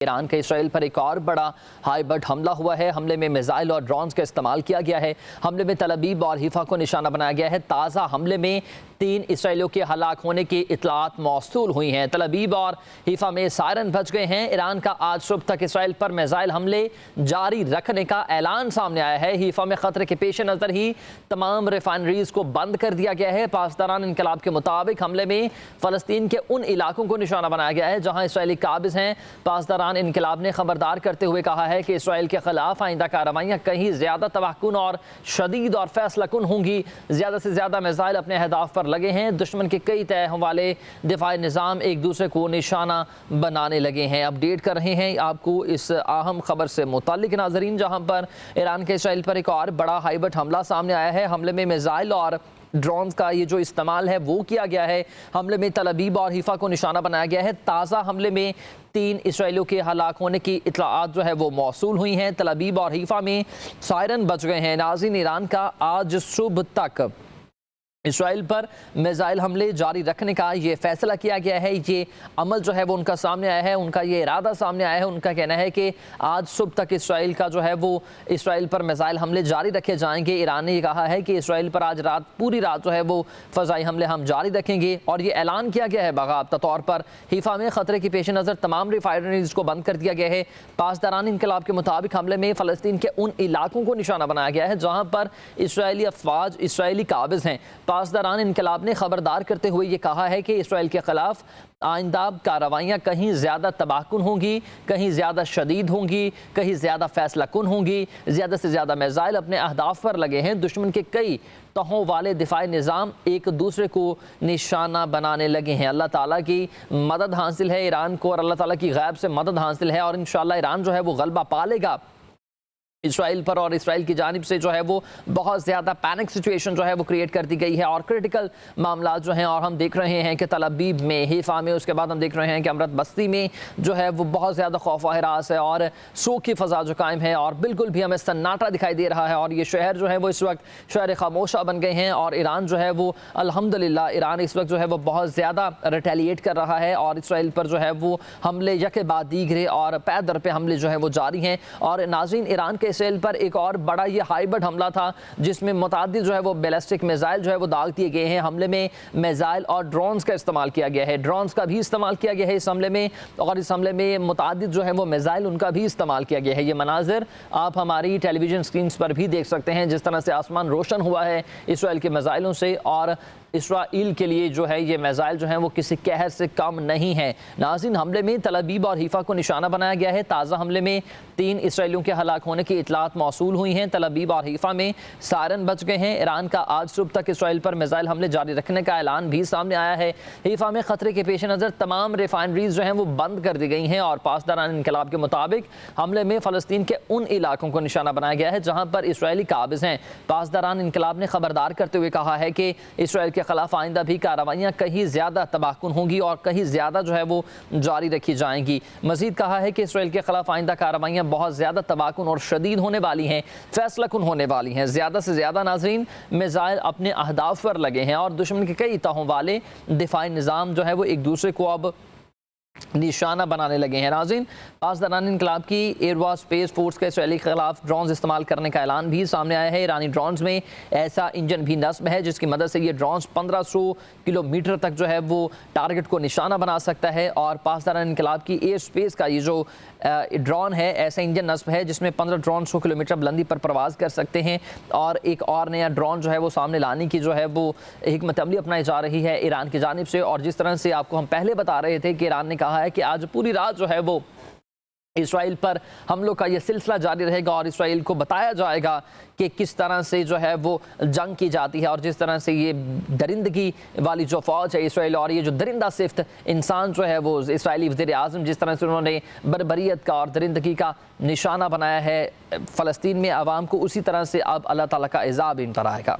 Iran का Israel पर एक और बड़ा हाईबर्ड हमला हुआ है। हमले में मिसाइल और ड्रोन्स का इस्तेमाल किया गया है। हमले में तल अबीब और हिफा को निशाना बनाया गया है। ताज़ा हमले में 3 इसराइलियों के हलाक होने की इतलात मौसूल हुई हैं। तल अबीब और हिफा में सायरन बज गए हैं। ईरान का आज सुबह तक इसराइल पर मिसाइल हमले जारी रखने का ऐलान सामने आया है। हिफा में खतरे के पेश नज़र ही तमाम रिफाइनरीज को बंद कर दिया गया है। पासदारान इनकलाब के मुताबिक हमले में फ़लस्तीन के उन इलाकों को निशाना बनाया गया है जहाँ इसराइली काबिज हैं। पासदारान इनकलाब ने खबरदार करते हुए कहा है कि इसराइल के खिलाफ आइंदा कार्रवाइयाँ कहीं ज़्यादा तबाहकुन और शदीद और फैसलाकुन होंगी। ज़्यादा से ज़्यादा मिसाइल अपने अहदाफ पर लगे हैं। दुश्मन के कई तय वाले दिफाई निज़ाम एक दूसरे को निशाना बनाने लगे हैं। अपडेट कर रहे हैं आपको इस अहम खबर से मुताल्लिक नाज़रीन, जहाँ पर ईरान के इसराइल पर एक और बड़ा हाईबर्ड हमला सामने आया है। हमले में मिसाइल और ड्रोन्स का ये जो इस्तेमाल है वो किया गया है। हमले में तल अबीब और हिफा को निशाना बनाया गया है। ताज़ा हमले में 3 इसराइलियों के हलाक होने की इतलात जो है वो मौसूल हुई हैं। तल अबीब और हिफा में सायरन बज गए हैं। नाज़रीन, ईरान का आज सुबह तक इसराइल पर मिसाइल हमले जारी रखने का ये फैसला किया गया है। ये अमल जो है वो उनका सामने आया है, उनका ये इरादा सामने आया है। उनका कहना है कि आज सुबह तक इसराइल का जो है वो इसराइल पर मिसाइल हमले जारी रखे जाएंगे। ईरान ने ये कहा है कि इसराइल पर आज पूरी रात जो है वो फ़ज़ाई हमले हम जारी रखेंगे। और ये ऐलान किया गया है बाकायदा तौर पर। हिफा में ख़तरे के पेश नज़र तमाम रिफाइनरीज को बंद कर दिया गया है। पासदारान इनकलाब के मुताबिक हमले में फ़लस्तीन के उन इलाकों को निशाना बनाया गया है जहाँ पर इसराइली अफवाज इसराइली काबिज हैं। पासदारान इनकलाब ने खबरदार करते हुए ये कहा है कि इसराइल के खिलाफ आइंदा कार्रवाइयाँ कहीं ज़्यादा तबाहकुन होंगी, कहीं ज़्यादा शदीद होंगी, कहीं ज़्यादा फैसलाकुन होंगी। ज़्यादा से ज़्यादा मिसाइल अपने अहदाफ पर लगे हैं। दुश्मन के कई तहों वाले दिफाई निज़ाम एक दूसरे को निशाना बनाने लगे हैं। अल्लाह ताला की मदद हासिल है ईरान को, और अल्लाह ताला की गैब से मदद हासिल है, और इंशाअल्लाह ईरान जो है वो गलबा पा लेगा इसराइल पर। और इसराइल की जानिब से जो है वो बहुत ज़्यादा पैनिक सिचुएशन जो है वो क्रिएट कर दी गई है, और क्रिटिकल मामला जो हैं। और हम देख रहे हैं कि तल अबीब में, हिफा में, उसके बाद हम देख रहे हैं कि अमरत बस्ती में जो है वो बहुत ज़्यादा खौफ व हिरास है और सूख की फ़ज़ा जो कायम है, और बिल्कुल भी हमें सन्नाटा दिखाई दे रहा है। और ये शहर जो है वो इस वक्त शहर खामोशा बन गए हैं। और ईरान जो है वो अल्हम्दुलिल्लाह ईरान इस वक्त जो है वो बहुत ज़्यादा रिटेलिएट कर रहा है, और इसराइल पर जो है वो हमले यके बाद दीगरे और पै दर पे हमले जो है वो जारी हैं। और नाज़रीन, ईरान के इसराइल पर एक और बड़ा ये हाईबर्ड हमला था जिसमें मुतादिद जो है वो बैलिस्टिक मिसाइल जो है वो दाग दिए गए हैं। हमले में मिसाइल और ड्रोन्स का इस्तेमाल किया गया है। ड्रोन्स का भी इस्तेमाल किया गया है इस हमले में, और इस हमले में मुतादिद जो है वो मिसाइल उनका भी इस्तेमाल किया गया है। ये मनाजिर आप हमारी टेलीविजन स्क्रीन पर भी देख सकते हैं, जिस तरह से आसमान रोशन हुआ है इसराइल के मिसाइलों से। और इसराइल के लिए जो है ये मिसाइल जो है वो किसी कहर से कम नहीं है। नाज़रीन, हमले में तल अबीब और हिफा को निशाना बनाया गया है। ताज़ा हमले में 3 इसराइलियों के हलाक होने की इतलात मौसूल हुई हैं। तल अबीब और हिफा में सायरन बज गए हैं। ईरान का आज सुबह तक इसराइल पर मिसाइल हमले जारी रखने का ऐलान भी सामने आया है। हिफा में खतरे के पेश नज़र तमाम रिफाइनरीज जो हैं वो बंद कर दी गई हैं। और पासदारान इनकलाब के मुताबिक हमले में फ़लस्तीन के उन इलाकों को निशाना बनाया गया है जहाँ पर इसराइली काबिज हैं। पासदारान इनकलाब ने खबरदार करते हुए कहा है कि इसराइल के खिलाफ आइंदा भी कार्रवाइयाँ कहीं ज़्यादा तबाहकुन होंगी और कहीं ज़्यादा जो है वो जारी रखी जाएंगी। मज़ीद कहा है कि इसराइल के खिलाफ आइंदा कार्रवाइयाँ बहुत ज़्यादा तबाहकुन और शदीद होने वाली हैं, फैसलाकुन होने वाली हैं। ज़्यादा से ज़्यादा नाज़रीन मिसाइल अपने अहदाफ पर लगे हैं, और दुश्मन के कई तहों वाले दिफाई निज़ाम जो है वो एक दूसरे को अब निशाना बनाने लगे हैं। नाज़रीन, पासदारान इनकलाब की एयर स्पेस फोर्स के इसराइली के खिलाफ ड्रोन्स इस्तेमाल करने का ऐलान भी सामने आया है। ईरानी ड्रोन्स में ऐसा इंजन भी नस्ब है जिसकी मदद से ये ड्रोन्स 1500 किलोमीटर तक जो है वो टारगेट को निशाना बना सकता है। और पासदारान इनकलाब की एयर स्पेस का ये जो ड्रोन है, ऐसा इंजन नस्ब है जिसमें 15 ड्रोन 100 किलोमीटर बुलंदी पर प्रवास कर सकते हैं। और एक और नया ड्रोन जो है वो सामने लाने की जो है वो हिकमत अमली अपनाई जा रही है ईरान की जानिब से। और जिस तरह से आपको हम पहले बता रहे थे कि ईरान ने कहा है कि आज पूरी रात जो है वो इसराइल पर हमलों का ये सिलसिला जारी रहेगा, और इसराइल को बताया जाएगा कि किस तरह से जो है वो जंग की जाती है, और जिस तरह से ये दरिंदगी वाली जो फ़ौज है इसराइल, और ये जो दरिंदा सिफ्त इंसान जो है वो इसराइली वज़ीर आज़म, जिस तरह से उन्होंने बर्बरियत का और दरिंदगी का निशाना बनाया है फ़लस्तीन में आवाम को, उसी तरह से अब अल्लाह ताला का इज़ाब इन पर आएगा।